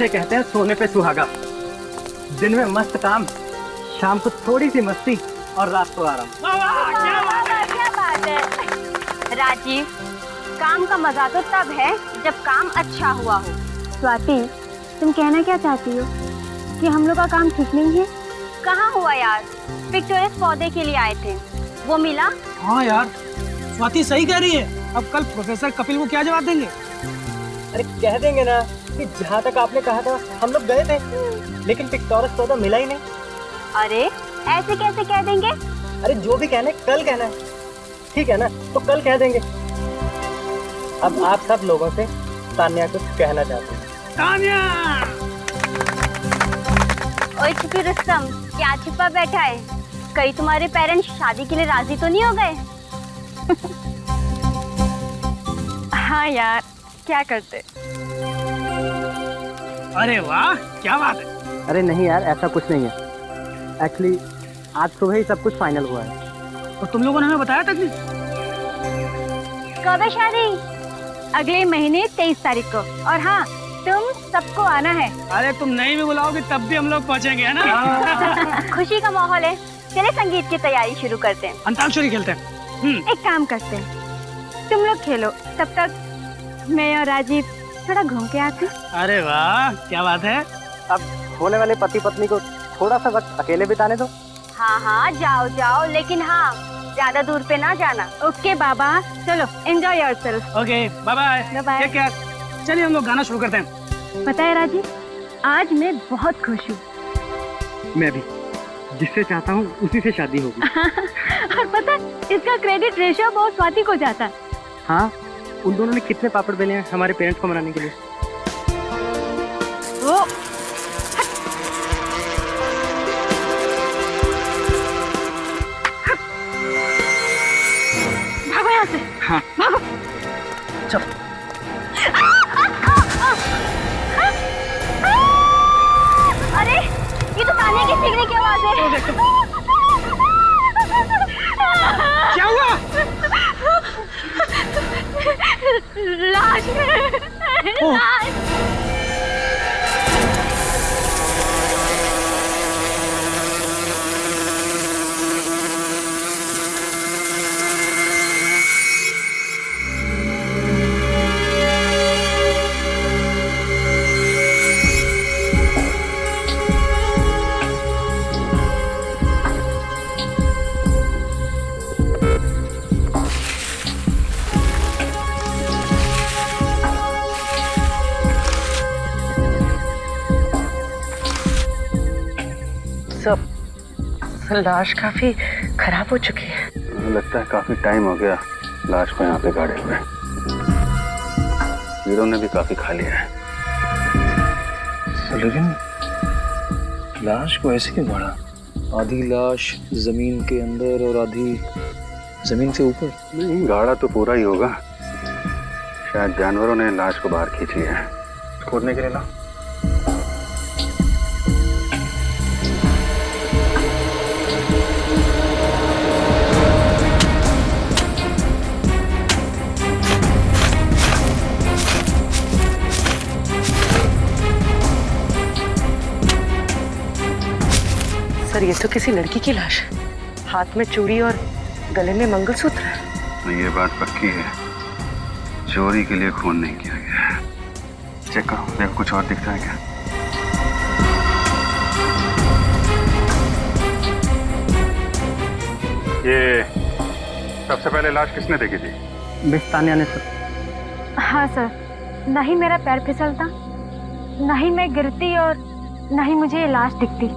इसे कहते हैं सोने पे सुहागा। दिन में मस्त काम, शाम को थोड़ी सी मस्ती और रात को आराम। क्या बात है राजीव, काम का मजा तो तब है जब काम अच्छा हुआ हो। स्वाति, तुम कहना क्या चाहती हो कि हम लोग का काम ठीक नहीं है? कहाँ हुआ यार, पिक्टोरस पौधे के लिए आए थे, वो मिला? हाँ यार, स्वाति सही कह रही है। अब कल प्रोफेसर कपिल को क्या जवाब देंगे? अरे कह देंगे ना कि जहाँ तक आपने कहा था हम लोग गए थे, लेकिन पिक्टोरस पौधा मिला ही नहीं। अरे ऐसे कैसे कह देंगे? अरे जो भी कहना है कल कहना है, ठीक है ना? तो कल कह देंगे। अब आप सब लोगों से तान्या कुछ कहना चाहते हैं। तान्या! ओए छिपी रुस्तम, क्या छिपा बैठा है? कहीं तुम्हारे पेरेंट्स शादी के लिए राजी तो नहीं हो गए? हाँ यार, क्या करते? अरे वाह, क्या बात है। अरे नहीं यार, ऐसा कुछ नहीं है। एक्चुअली आज सुबह ही सब कुछ फाइनल हुआ है। और तुम लोगों ने हमें बताया तक नहीं? कब है शादी? अगले महीने 23 तारीख को। और हाँ, तुम सबको आना है। अरे तुम नहीं भी बुलाओगे तब भी हम लोग पहुंचेंगे, है ना? खुशी का माहौल है, चले संगीत की तैयारी शुरू करते हैं। अंताक्षरी खेलते हैं। एक काम करते हैं, तुम लोग खेलो, तब तक मैं और राजीव थोड़ा घूम के आते। अरे वाह, क्या बात है। अब होने वाले पति पत्नी को थोड़ा सा वक्त अकेले बिताने दो। हाँ हाँ, जाओ जाओ, लेकिन हाँ, ज्यादा दूर पे ना जाना। ओके बाबा, चलो enjoy yourself. Okay, bye bye. Bye bye. Take care. चलिए हम लोग गाना शुरू करते हैं। पता है राजीव, आज मैं बहुत खुश हूँ। मैं भी, जिससे चाहता हूँ उसी से शादी होगी। और पता है, इसका क्रेडिट ऋषभ और स्वाति को जाता है। हाँ, उन दोनों ने कितने पापड़ बेले हैं हमारे पेरेंट्स को मनाने के लिए। वो भागो यहाँ से। हाँ। भागो। चल। अरे ये तो ताने की सीखने की आवाज है। क्या हुआ? लाश लाश। लाश काफी खराब हो चुकी है। लगता है काफी टाइम हो गया लाश को यहाँ पे गाड़े हुए। हीरो ने भी काफी खा लिया है। लेकिन लाश को ऐसे क्यों गाड़ा? आधी लाश जमीन के अंदर और आधी जमीन से ऊपर। नहीं, गाड़ा तो पूरा ही होगा। शायद जानवरों ने लाश को बाहर खींच लिया है। खोदने के लिए ना। सर, ये तो किसी लड़की की लाश है। हाथ में चूड़ी और गले में मंगलसूत्र है। ये बात पक्की है, चोरी के लिए खून नहीं किया गया है। चेक करो, देखो कुछ और दिखता है क्या? ये सबसे पहले लाश किसने देखी थी? मिस तान्या ने सर। हाँ सर, न ही मेरा पैर फिसलता, न ही मैं गिरती और न ही मुझे ये लाश दिखती।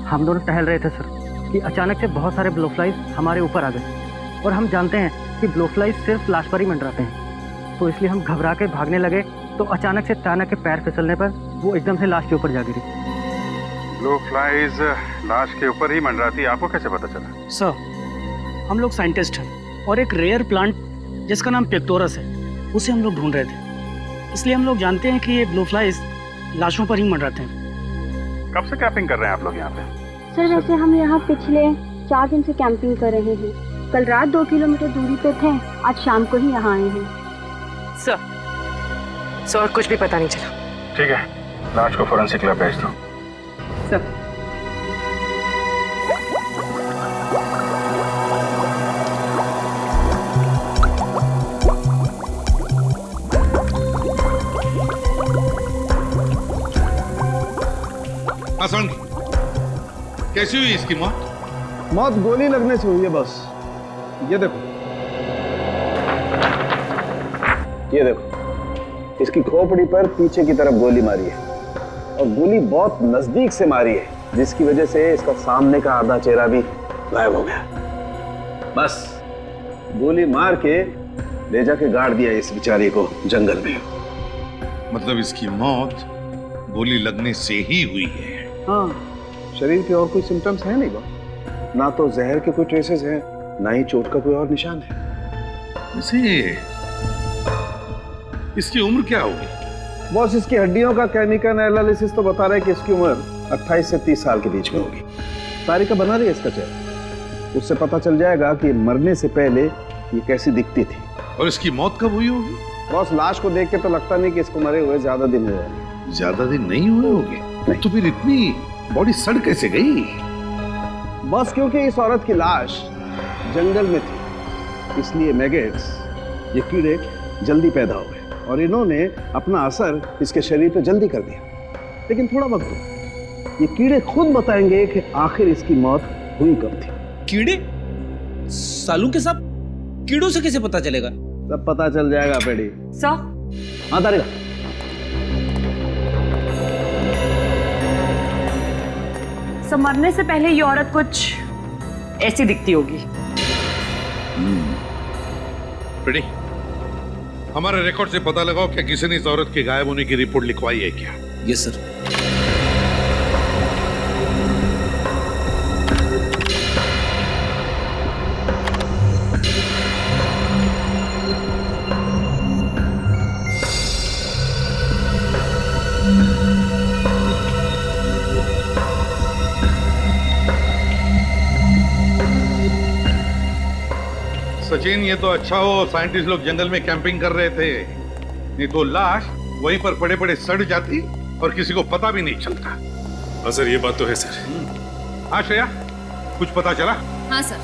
हम दोनों टहल रहे थे सर कि अचानक से बहुत सारे ब्लोफ्लाइज हमारे ऊपर आ गए, और हम जानते हैं कि ब्लोफ्लाइज सिर्फ लाश पर ही मंडराते हैं, तो इसलिए हम घबरा के भागने लगे। तो अचानक से तान्या के पैर फिसलने पर वो एकदम से लाश के ऊपर जा गिरी। ब्लोफ्लाइज लाश के ऊपर ही मंडराती, आपको कैसे पता चला? सर, हम लोग साइंटिस्ट हैं और एक रेयर प्लांट जिसका नाम पिक्टोरस है, उसे हम लोग ढूंढ रहे थे। इसलिए हम लोग जानते हैं कि ये ब्लोफ्लाइज लाशों पर ही मंडराते हैं। कब से कैंपिंग कर रहे हैं आप लोग यहाँ पे? सर वैसे हम यहाँ पिछले 4 दिन से कैंपिंग कर रहे हैं। कल रात 2 किलोमीटर दूरी पे थे, आज शाम को ही यहाँ आए हैं। सर, और कुछ भी पता नहीं चला। ठीक है, लाश को फोरेंसिक लैब भेज दो। सर आसान कैसी हुई इसकी मौत? मौत गोली लगने से हुई है बस। ये देखो, ये देखो, इसकी खोपड़ी पर पीछे की तरफ गोली मारी है और गोली बहुत नजदीक से मारी है, जिसकी वजह से इसका सामने का आधा चेहरा भी गायब हो गया। बस गोली मार के ले जाके गाड़ दिया इस बेचारी को जंगल में। मतलब इसकी मौत गोली लगने से ही हुई है? हाँ, शरीर पे और कोई सिम्टम्स है नहीं बॉस। ना तो जहर के कोई ट्रेसेस हैं, ना ही चोट का कोई और निशान है। वैसे इसकी उम्र क्या होगी? बॉस, इसकी हड्डियों का केमिकल एनालिसिस तो बता रहा है कि इसकी उम्र 28 से 30 साल के बीच में होगी। तारिका बना रही है इसका चेहरा, उससे पता चल जाएगा कि मरने से पहले ये कैसी दिखती थी। और इसकी मौत कब हुई होगी? बॉस, लाश को देख के तो लगता नहीं कि इसको मरे हुए ज्यादा दिन हुए होंगे। ज्यादा दिन नहीं हुए होंगे? तो फिर इतनी बॉडी सड़ कैसे गई? बस क्योंकि इस औरत की लाश जंगल में थी, इसलिए मैगेट्स, ये कीड़े जल्दी पैदा हो गए और इन्होंने अपना असर इसके शरीर पे जल्दी कर दिया। लेकिन थोड़ा वक्त दो, ये कीड़े खुद बताएंगे कि आखिर इसकी मौत हुई कब थी। कीड़े? सालू के साथ कीड़ों से कैसे पता चलेगा? सब पता चल जाएगा पेड़ी। सर हाँ तारिका, मरने से पहले ये औरत कुछ ऐसी दिखती होगी। बेटी, हमारे रिकॉर्ड से पता लगाओ क्या किसी ने इस औरत के गायब होने की रिपोर्ट लिखवाई है क्या? Yes sir. सचिन, ये तो अच्छा हो साइंटिस्ट लोग जंगल में कैंपिंग कर रहे थे, नहीं तो लाश वहीं पर पड़े पड़े सड़ जाती और किसी को पता भी नहीं चलता। हाँ सर, ये बात तो है सर। हाँ श्रेया, कुछ पता चला? हाँ सर,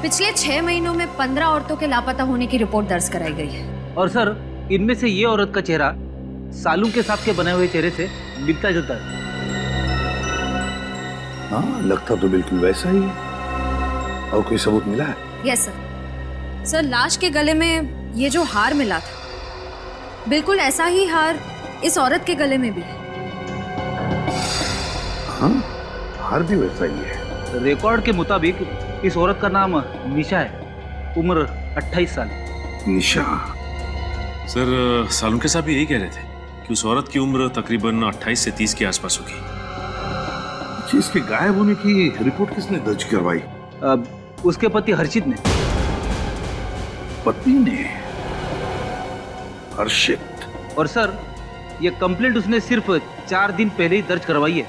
पिछले 6 महीनों में 15 औरतों के लापता होने की रिपोर्ट दर्ज कराई गई है। और सर, इनमें से ये औरत का चेहरा सालू के सांप के बने हुए चेहरे से मिलता जुलता है। हाँ, लगता तो बिल्कुल वैसा ही है। और कोई सबूत मिला है? Yes sir. सर, लाश के गले में ये जो हार मिला था, बिल्कुल ऐसा ही हार इस औरत के गले में भी है। हाँ, हार भी वैसा ही है। रिकॉर्ड के मुताबिक इस औरत का नाम निशा है, उम्र 28 साल। निशा? सर, सालू के साथ भी यही कह रहे थे कि उस औरत की उम्र तकरीबन 28 से 30 के आसपास होगी। इसके गायब होने की रिपोर्ट किसने दर्ज करवाई? उसके पति हर्षित ने। पत्नी ने? हर्षित? और सर, ये कंप्लेंट उसने सिर्फ 4 दिन पहले ही दर्ज करवाई है।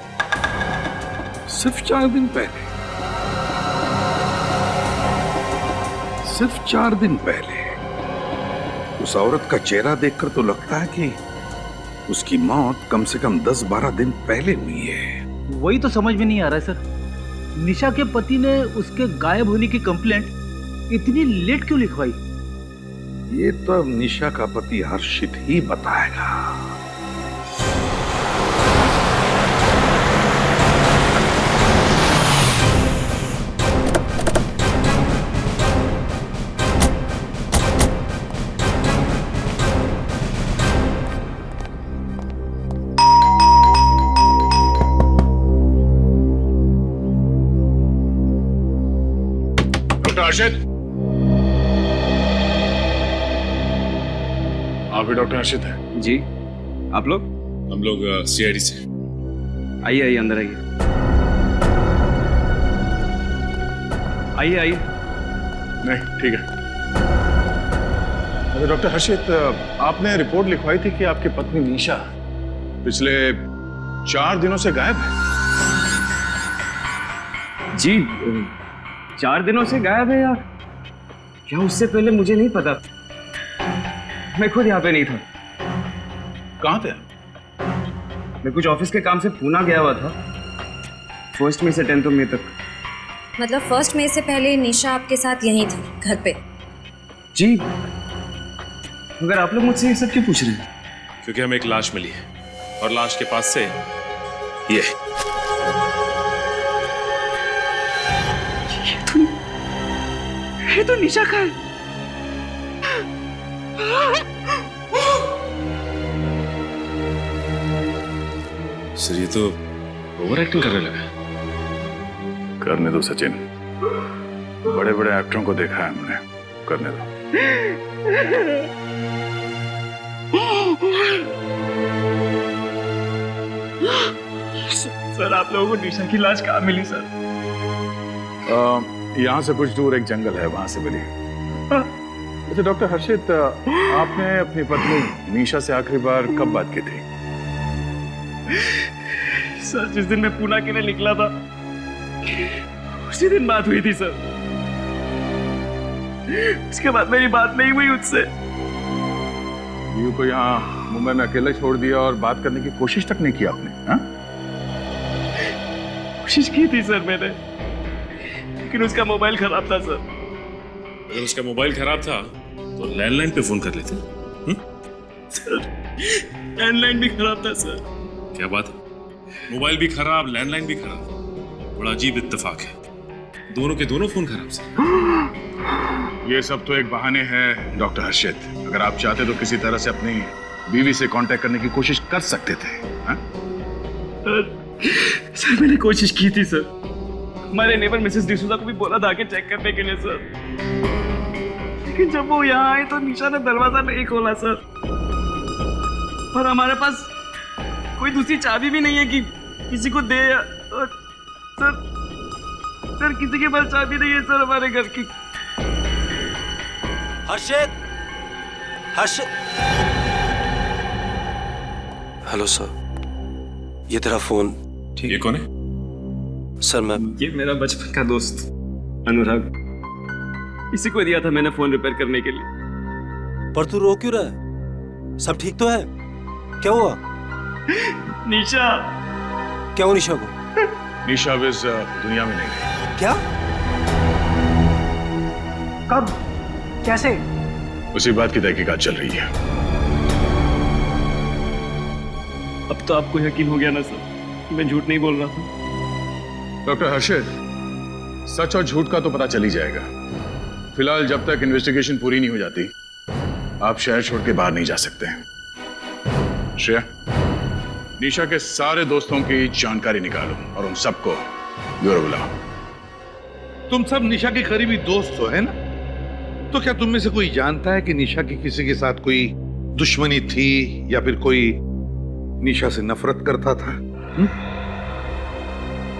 सिर्फ 4 दिन पहले? सिर्फ 4 दिन पहले? उस औरत का चेहरा देखकर तो लगता है कि उसकी मौत कम से कम 10-12 दिन पहले हुई है। वही तो समझ में नहीं आ रहा है सर, निशा के पति ने उसके गायब होने की कंप्लेंट इतनी लेट क्यों लिखवाई? ये तो अब निशा का पति हर्षित ही बताएगा। डॉक्टर हर्षित? आप भी डॉक्टर हर्षित है? जी। आप लोग? हम लोग सीआईडी से। आइए आइए, अंदर आइए। आइए आइए। नहीं, ठीक है। अरे डॉक्टर हर्षित, आपने रिपोर्ट लिखवाई थी कि आपकी पत्नी निशा पिछले 4 दिनों से गायब है। जी, 4 दिनों से गायब है या क्या उससे पहले मुझे नहीं पता। मैं खुद यहाँ पे नहीं था। कहाँ थे? मैं कुछ ऑफिस के काम से पूना गया हुआ था, 1 मई से 10 मई तक। मतलब 1 मई से पहले निशा आपके साथ यहीं थी, घर पे? जी, मगर आप लोग मुझसे ये सब क्यों पूछ रहे हैं? क्योंकि हमें एक लाश मिली है और लाश के पास से ये तो निशा का है। सर ये तो ओवर एक्टिंग करने लगा। करने दो सचिन, बड़े बड़े एक्टरों को देखा है हमने, करने दो। सर आप लोगों को निशा की लाश कहाँ मिली सर? यहाँ से कुछ दूर एक जंगल है, वहां से मिली। अच्छा डॉक्टर हर्षित, आपने अपनी पत्नी निशा से आखिरी बार कब बात की थी? सर जिस दिन मैं पूना के लिए निकला था उसी दिन बात हुई थी सर। उसके बाद मेरी बात नहीं हुई उससे। यू को यहाँ मुंबई में अकेले छोड़ दिया और बात करने की कोशिश तक नहीं की आपने? हाँ? कोशिश की थी सर मैंने, लेकिन उसका मोबाइल खराब था सर। अगर उसका मोबाइल खराब था तो लैंडलाइन पे फोन कर लेते। सर लैंडलाइन भी खराब था सर। क्या बात है, मोबाइल भी खराब, लैंडलाइन भी खराब। बड़ा अजीब इत्तेफाक है, दोनों के दोनों फोन खराब से। ये सब तो एक बहाने हैं डॉक्टर हर्षित। अगर आप चाहते तो किसी तरह से अपनी बीवी से कांटेक्ट करने की कोशिश कर सकते थे। हाँ? सर मैंने कोशिश की थी सर। हमारे नेबर मिसेस डिसूजा को भी बोला था कि चेक करने के लिए सर, लेकिन जब वो यहाँ आए तो निशा ने दरवाजा नहीं खोला सर। और हमारे पास कोई दूसरी चाबी भी नहीं है कि किसी को दे। और सर किसी के पास चाबी नहीं है सर हमारे घर की। हर्षित, हेलो सर, ये तेरा फोन। ठीक, ये कौन है? सर मैं, ये मेरा बचपन का दोस्त अनुराग, इसी को दिया था मैंने फोन रिपेयर करने के लिए। पर तू रो क्यों रहा है? सब ठीक तो है? क्या हुआ? निशा। क्या हुआ निशा को? निशा इस दुनिया में नहीं रही। क्या? कब? कैसे? उसी बात की तहकीकात चल रही है। अब तो आपको यकीन हो गया ना सर, मैं झूठ नहीं बोल रहा था। डॉक्टर हर्षित, सच और झूठ का तो पता चल ही जाएगा। फिलहाल जब तक इन्वेस्टिगेशन पूरी नहीं हो जाती, आप शहर छोड़ के बाहर नहीं जा सकते हैं। श्रेया, निशा के सारे दोस्तों की जानकारी निकालो और उन सबको ब्यूरो बुलाओ। तुम सब निशा के करीबी दोस्त हो, है ना? तो क्या तुम में से कोई जानता है कि निशा की किसी के साथ कोई दुश्मनी थी या फिर कोई निशा से नफरत करता था?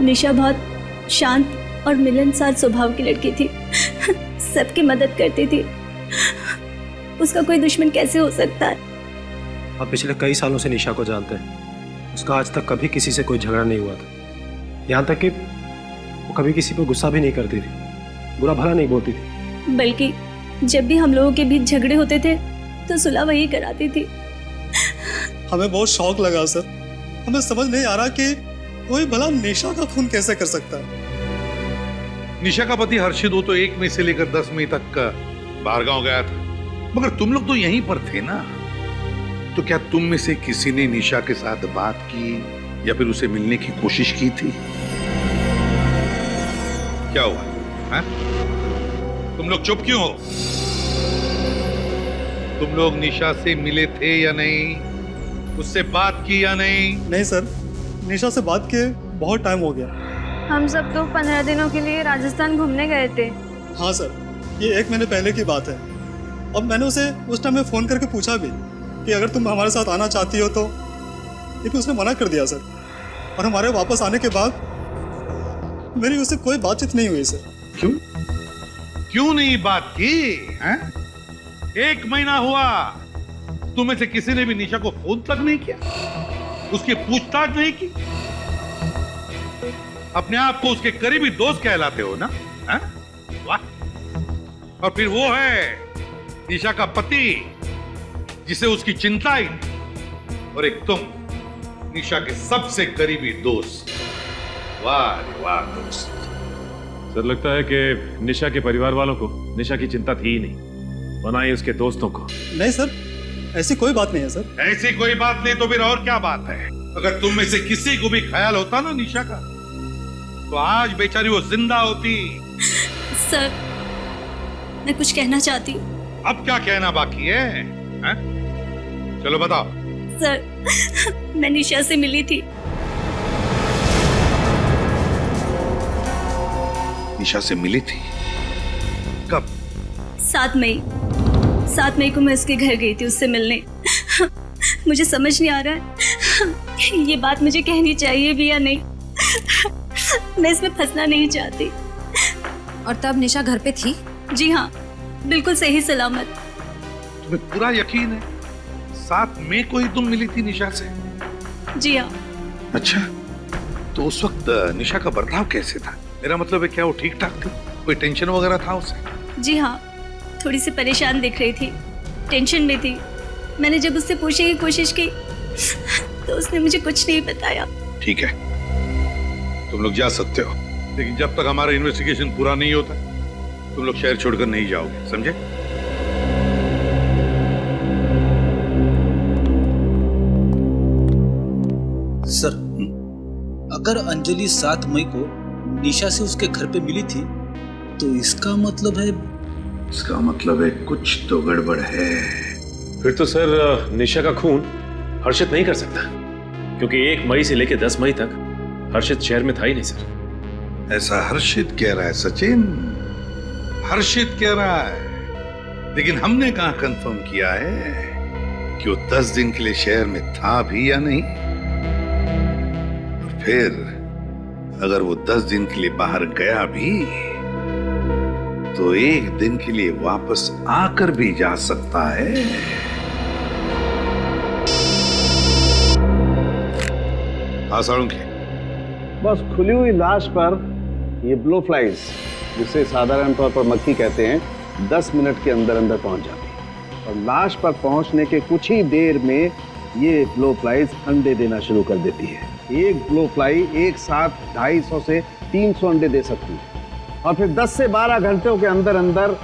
निशा बहुत शांत और मिलनसार स्वभाव की लड़की थी। सबकी मदद करती थी। उसका कोई दुश्मन कैसे हो सकता है? आप पिछले कई सालों से निशा को जानते हैं। उसका आज तक कभी किसी से कोई झगड़ा नहीं हुआ था। यहाँ तक कि वो कभी किसी पर गुस्सा भी नहीं करती थी, बुरा भला नहीं बोलती थी। बल्कि जब भी हम लोगों के बीच झगड़े होते थे तो सुलह वही कराती थी। हमें बहुत शौक लगा सर। हमें समझ नहीं आ रहा कि कोई भला निशा का खून कैसे कर सकता है। निशा का पति हर्षित वो तो 1 मई से लेकर 10 मई तक बाहर गांव गया था, मगर तुम लोग तो यहीं पर थे ना। तो क्या तुम में से किसी ने निशा के साथ बात की या फिर उसे मिलने की कोशिश की थी? क्या हुआ? है? तुम लोग चुप क्यों हो? तुम लोग निशा से मिले थे या नहीं? उससे बात की या नहीं? नहीं सर, निशा से बात किए बहुत टाइम हो गया। हम सब तो 15 दिनों के लिए राजस्थान घूमने गए थे। हाँ सर, ये 1 महीने पहले की बात है। अब मैंने उसे उस टाइम में फोन करके पूछा भी कि अगर तुम हमारे साथ आना चाहती हो तो, लेकिन उसने मना कर दिया सर। और हमारे वापस आने के बाद मेरी उससे कोई बातचीत नहीं हुई सर। क्यों? क्यों नहीं बात की? हैं? 1 महीना हुआ, तुम्हें से किसी ने भी निशा को फोन तक नहीं किया, उसकी पूछताछ नहीं की। अपने आप को उसके करीबी दोस्त कहलाते हो ना? हैं? वाह! और फिर वो है निशा का पति जिसे उसकी चिंता ही नहीं। और एक निशा के सबसे करीबी दोस्त। वाह रे वाह दोस्त। सर लगता है कि निशा के परिवार वालों को निशा की चिंता थी ही नहीं, और ही उसके दोस्तों को। नहीं सर, ऐसी कोई बात नहीं है सर। ऐसी कोई बात नहीं तो फिर और क्या बात है? अगर तुम में से किसी को भी ख्याल होता ना निशा का, तो आज बेचारी वो जिंदा होती। सर, मैं कुछ कहना चाहती हूँ। अब क्या कहना बाकी है, हैं? चलो बताओ। सर, मैं निशा से मिली थी। निशा से मिली थी? कब? 7 मई को मैं उसके घर गई थी उससे मिलने। मुझे समझ नहीं आ रहा है ये बात मुझे कहनी चाहिए भी या नहीं। मैं इसमें फंसना नहीं चाहती। और तब निशा घर पे थी? जी हाँ, बिल्कुल सही सलामत। तुम्हें पूरा यकीन है 7 मई को ही तुम मिली थी निशा से? जी हाँ। अच्छा, तो उस वक्त निशा का बर्ताव कैसे था? मेरा मतलब है क्या वो ठीक ठाक थी? कोई टेंशन वगैरह था उसे? जी हाँ, थोड़ी सी परेशान दिख रही थी, टेंशन में थी। मैंने जब उससे पूछने की कोशिश की तो उसने मुझे कुछ नहीं बताया। ठीक है, तुम लोग जा सकते हो, लेकिन जब तक हमारा इन्वेस्टिगेशन पूरा नहीं होता तुम लोग शहर छोड़कर नहीं जाओगे, समझे? सर, अगर अंजलि 7 मई को निशा से उसके घर पे मिली थी तो इसका मतलब है कुछ तो गड़बड़ है। फिर तो सर निशा का खून हर्षित नहीं कर सकता, क्योंकि 1 मई से लेकर 10 मई तक हर्षित शहर में था ही नहीं सर। ऐसा हर्षित कह रहा है सचिन, हर्षित कह रहा है, लेकिन हमने कहां कंफर्म किया है कि वो 10 दिन के लिए शहर में था भी या नहीं। और फिर अगर वो 10 दिन के लिए बाहर गया भी तो 1 दिन के लिए वापस आकर भी जा सकता है। हाँ साळुंखे, बस खुली हुई लाश पर ये ब्लो फ्लाइज, जिसे साधारण तौर पर मक्खी कहते हैं, 10 मिनट के अंदर अंदर पहुंच जाती है। और लाश पर पहुंचने के कुछ ही देर में ये ब्लो फ्लाइज अंडे देना शुरू कर देती है। एक ब्लो फ्लाई एक साथ 250 से 300 अंडे दे सकती है, और फिर 10 से 12 घंटों के अंदर अंदर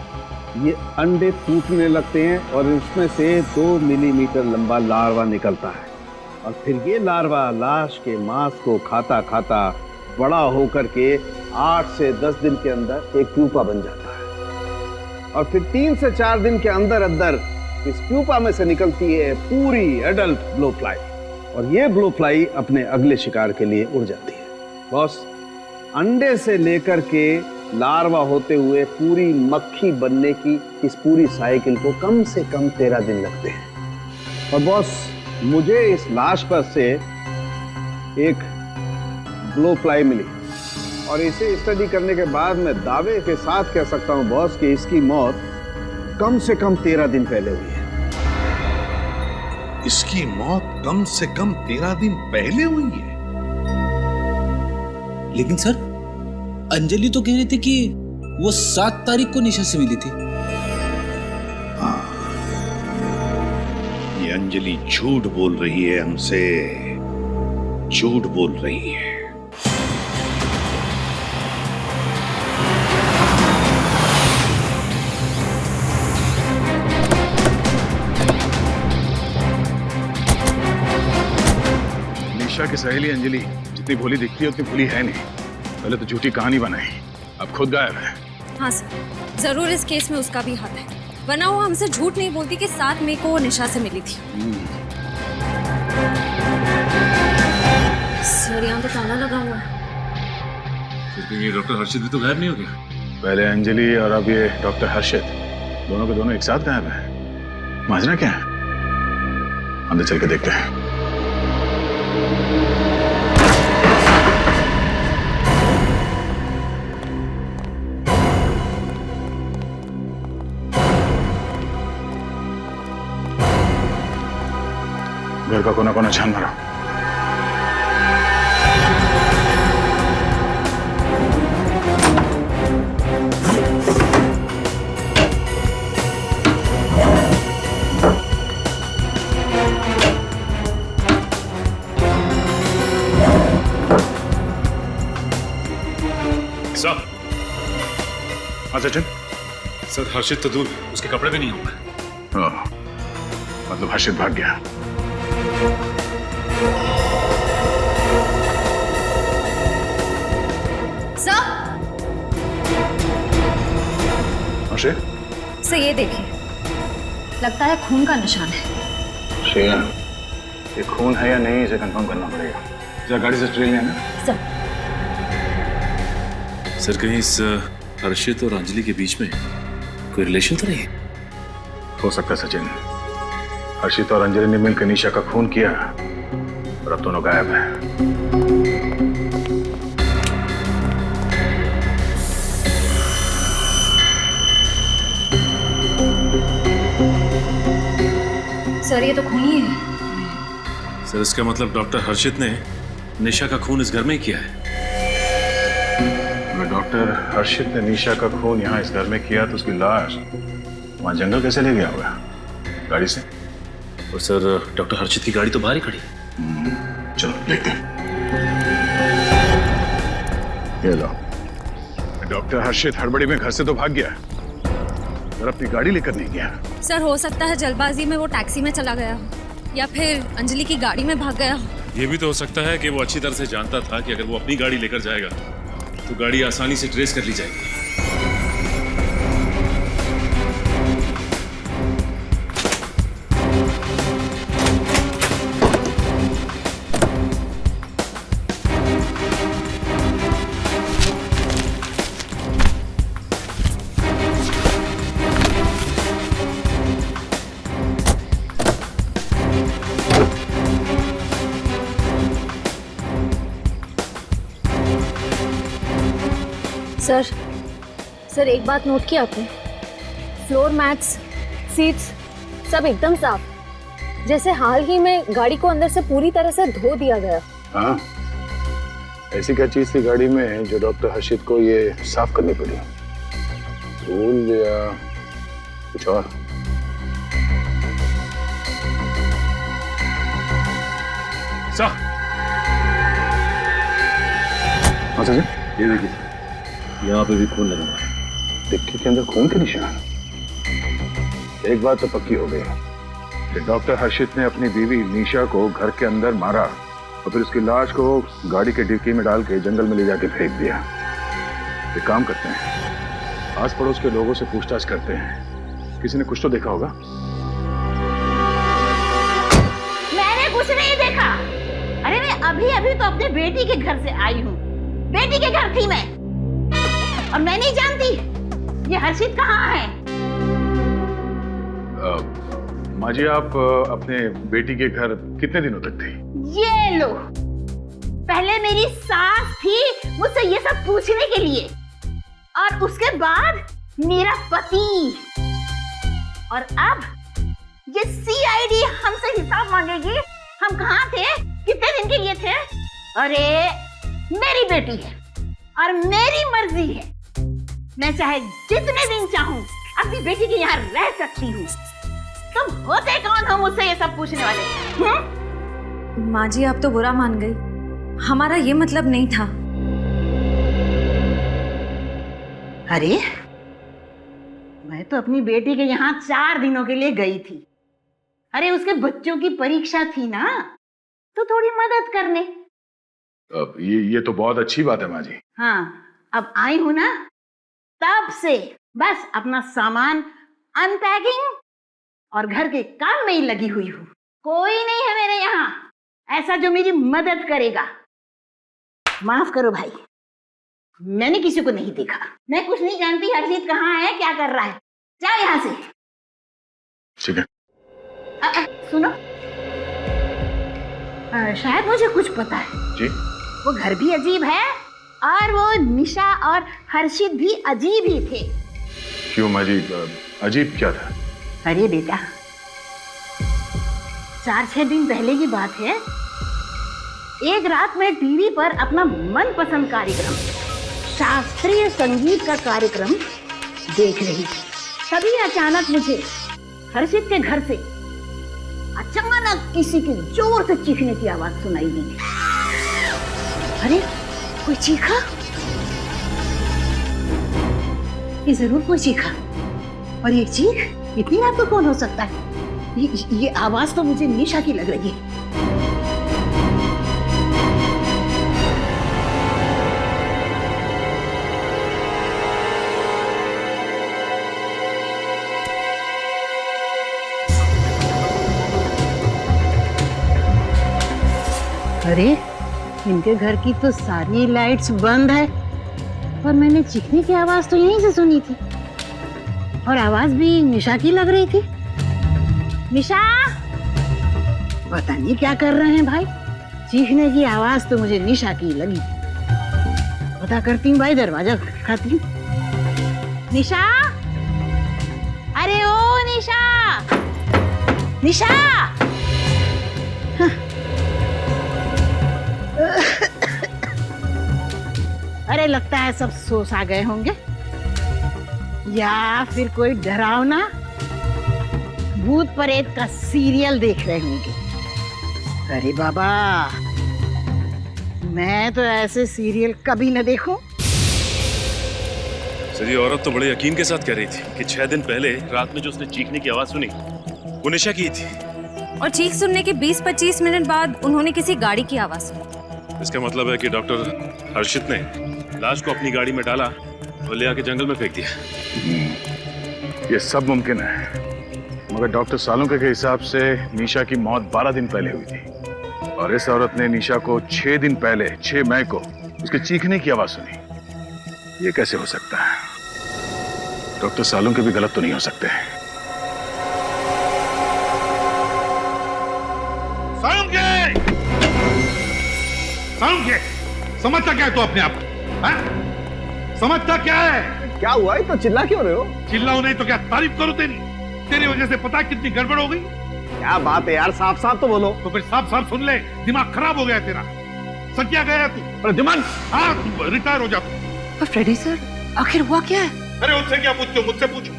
ये अंडे टूटने लगते हैं और इसमें से 2 मिलीमीटर लंबा लार्वा निकलता है। और फिर ये लार्वा लाश के मांस को खाता खाता बड़ा होकर के 8 से 10 दिन के अंदर एक प्यूपा बन जाता है। और फिर 3 से 4 दिन के अंदर अंदर इस प्यूपा में से निकलती है पूरी एडल्ट ब्लो फ्लाई, और ये ब्लो फ्लाई अपने अगले शिकार के लिए उड़ जाती है। बॉस, अंडे से लेकर के लार्वा होते हुए पूरी मक्खी बनने की इस पूरी साइकिल को कम से कम 13 दिन लगते हैं। और बॉस, मुझे इस लाश पर से एक ब्लो फ्लाई मिली, और इसे स्टडी करने के बाद मैं दावे के साथ कह सकता हूं बॉस कि इसकी मौत कम से कम 13 दिन पहले हुई है। इसकी मौत कम से कम 13 दिन पहले हुई है? लेकिन सर, अंजलि तो कह रही थी कि वो 7 तारीख को निशा से मिली थी। हाँ, ये अंजलि झूठ बोल रही है हमसे, झूठ बोल रही है। निशा की सहेली अंजलि जितनी भोली दिखती है उतनी भोली है नहीं। पहले तो झूठी कहानी बनाई, अब खुद गायब है। हाँ सर, जरूर इस केस में उसका भी हाथ है, वरना वो हमसे झूठ नहीं बोलती कि 7 मई को वो निशा से मिली थी। सर, यहाँ तो ताला लगा हुआ है। ये डॉक्टर हर्षित भी तो गायब नहीं हो गया? पहले अंजलि और अब ये डॉक्टर हर्षित, दोनों के दोनों एक साथ गायब हैं। माजरा क्या है? अंदर चल के देखते हैं। घर का कोना कोना छान मारो। सचिन? सर हर्षित तो दूर, उसके कपड़े भी नहीं होंगे। मतलब हर्षित भाग गया। सर हर्षित से ये देखिए, लगता है खून का निशान है। श्रेया, ये खून है या नहीं इसे कंफर्म करना पड़ेगा। जरा गाड़ी से ट्रेन लेना। सर सर कहीं इस हर्षित और अंजलि के बीच में कोई रिलेशन तो नहीं है? हो सकता है सचिन, हर्षित और अंजलि ने मिलकर निशा का खून किया और अब दोनों गायब हैं। सर ये तो खून ही है। सर इसका मतलब डॉक्टर हर्षित ने निशा का खून इस घर में ही किया है। अगर डॉक्टर हर्षित ने निशा का खून यहाँ इस घर में किया तो उसकी लाश वहां जंगल कैसे ले गया होगा? गाड़ी से? और सर डॉक्टर हर्षित की गाड़ी तो बाहर ही खड़ी। चलो देखते हैं। ये लो, डॉक्टर हर्षित हड़बड़ी में घर से तो भाग गया, और अपनी गाड़ी लेकर नहीं गया। सर हो सकता है जल्दबाजी में वो टैक्सी में चला गया हो या फिर अंजलि की गाड़ी में भाग गया हो। ये भी तो हो सकता है कि वो अच्छी तरह से जानता था कि अगर वो अपनी गाड़ी लेकर जाएगा तो गाड़ी आसानी से ट्रेस कर ली जाएगी। सर एक बात नोट की आपने? फ्लोर मैट्स, सीट्स सब एकदम साफ, जैसे हाल ही में गाड़ी को अंदर से पूरी तरह से धो दिया गया। हाँ, ऐसी क्या चीज थी गाड़ी में जो डॉक्टर हर्षित को ये साफ करनी पड़ी? धूल या कुछ और? सर ये देखिए, यहाँ पे भी खून लगा हुआ है। टिक्की के अंदर खून के निशान। एक बात तो पक्की हो गई कि डॉक्टर हर्षित ने अपनी बीवी निशा को घर के अंदर मारा और फिर उसकी लाश को गाड़ी के डिक्की में डाल के जंगल में ले जाके फेंक दिया। एक काम करते हैं, आस पड़ोस के लोगों से पूछताछ करते हैं, किसी ने कुछ तो देखा होगा। मैंने कुछ नहीं देखा। अरे मैं अभी तो अपने बेटी के घर से आई हूँ। बेटी के घर थी मैं, और मैं नहीं जानती ये हर्षित कहाँ है। माँ जी, आप अपने बेटी के घर कितने दिनों तक थी? ये लो, पहले मेरी सास थी मुझसे ये सब पूछने के लिए, और उसके बाद मेरा पति, और अब ये सीआईडी हमसे हिसाब मांगेगी। हम कहाँ थे, कितने दिन के लिए थे? अरे मेरी बेटी है और मेरी मर्जी है, मैं चाहे जितने दिन चाहूं अपनी बेटी के यहाँ रह सकती हूँ। तुम होते कौन हो मुझसे ये सब पूछने वाले? माँ जी आप तो बुरा मान गई, हमारा ये मतलब नहीं था। अरे मैं तो अपनी बेटी के यहाँ 4 दिनों के लिए गई थी। अरे उसके बच्चों की परीक्षा थी ना, तो थोड़ी मदद करने। अब ये तो बहुत अच्छी बात है माँ जी। हाँ, अब आई हूं ना, तब से बस अपना सामान अनपैकिंग और घर के काम में ही लगी हुई हूँ। कोई नहीं है मेरे यहाँ ऐसा जो मेरी मदद करेगा। माफ करो भाई, मैंने किसी को नहीं देखा। मैं कुछ नहीं जानती हर्षित कहाँ है, क्या कर रहा है। जाओ यहाँ से। ठीक है। सुनो, शायद मुझे कुछ पता है जी। वो घर भी अजीब है और वो निशा और हर्षित भी अजीब ही थे। क्यों माँ जी, अजीब क्या था? अरे बेटा, 4-6 दिन पहले की बात है। एक रात में टीवी पर अपना मनपसंद कार्यक्रम, शास्त्रीय संगीत का कार्यक्रम देख रही थी। तभी अचानक मुझे हर्षित के घर से अचानक किसी के जोर से चीखने की आवाज सुनाई दी। अरे कोई चीखा? ये जरूर कोई चीखा। और ये चीख इतनी रात को कौन हो सकता है? ये आवाज तो मुझे निशा की लग रही है। अरे इनके घर की तो सारी लाइट्स बंद है, और मैंने चीखने की आवाज तो यहीं से सुनी थी, और आवाज भी निशा की लग रही थी। निशा, पता नहीं क्या कर रहे हैं भाई, चीखने की आवाज तो मुझे निशा की लगी। पता करती हूँ भाई, दरवाजा खटखटाती हूँ। निशा, अरे ओ निशा, निशा। हाँ। अरे लगता है सब सो सा गए होंगे, या फिर कोई डरावना भूत प्रेत का सीरियल देख रहे होंगे। अरे बाबा, मैं तो ऐसे सीरियल कभी न देखूं। सर ये औरत तो बड़े यकीन के साथ कह रही थी कि 6 दिन पहले रात में जो उसने चीखने की आवाज सुनी वो निशा की थी, और चीख सुनने के 20-25 मिनट बाद उन्होंने किसी गाड़ी की आवाज सुनी। इसका मतलब है कि डॉक्टर हर्षित ने लाश को अपनी गाड़ी में डाला और ले आके जंगल में फेंक दिया। ये सब मुमकिन है, मगर डॉक्टर सालुंके के हिसाब से निशा की मौत 12 दिन पहले हुई थी, और इस औरत ने निशा को 6 दिन पहले 6 मई को उसके चीखने की आवाज सुनी। ये कैसे हो सकता है? डॉक्टर सालुंके भी गलत तो नहीं हो सकते। सालुंके, समझता क्या है तू अपने आप को? समझता क्या है? क्या हुआ? तो चिल्ला क्यों रहे हो? चिल्लाओ नहीं तो क्या तारीफ करूं तेरी? तेरी वजह से पता है कितनी गड़बड़ हो गई। क्या बात है यार, साफ साफ तो बोलो। तो फिर साफ साफ सुन ले, दिमाग खराब हो गया तेरा। सकिया गया तू। प्रद्युमन, हाँ तू रिटायर हो जा तू। फ्रेडी सर, आखिर हुआ क्या है? अरे उनसे क्या पूछते हो? मुझसे पूछो।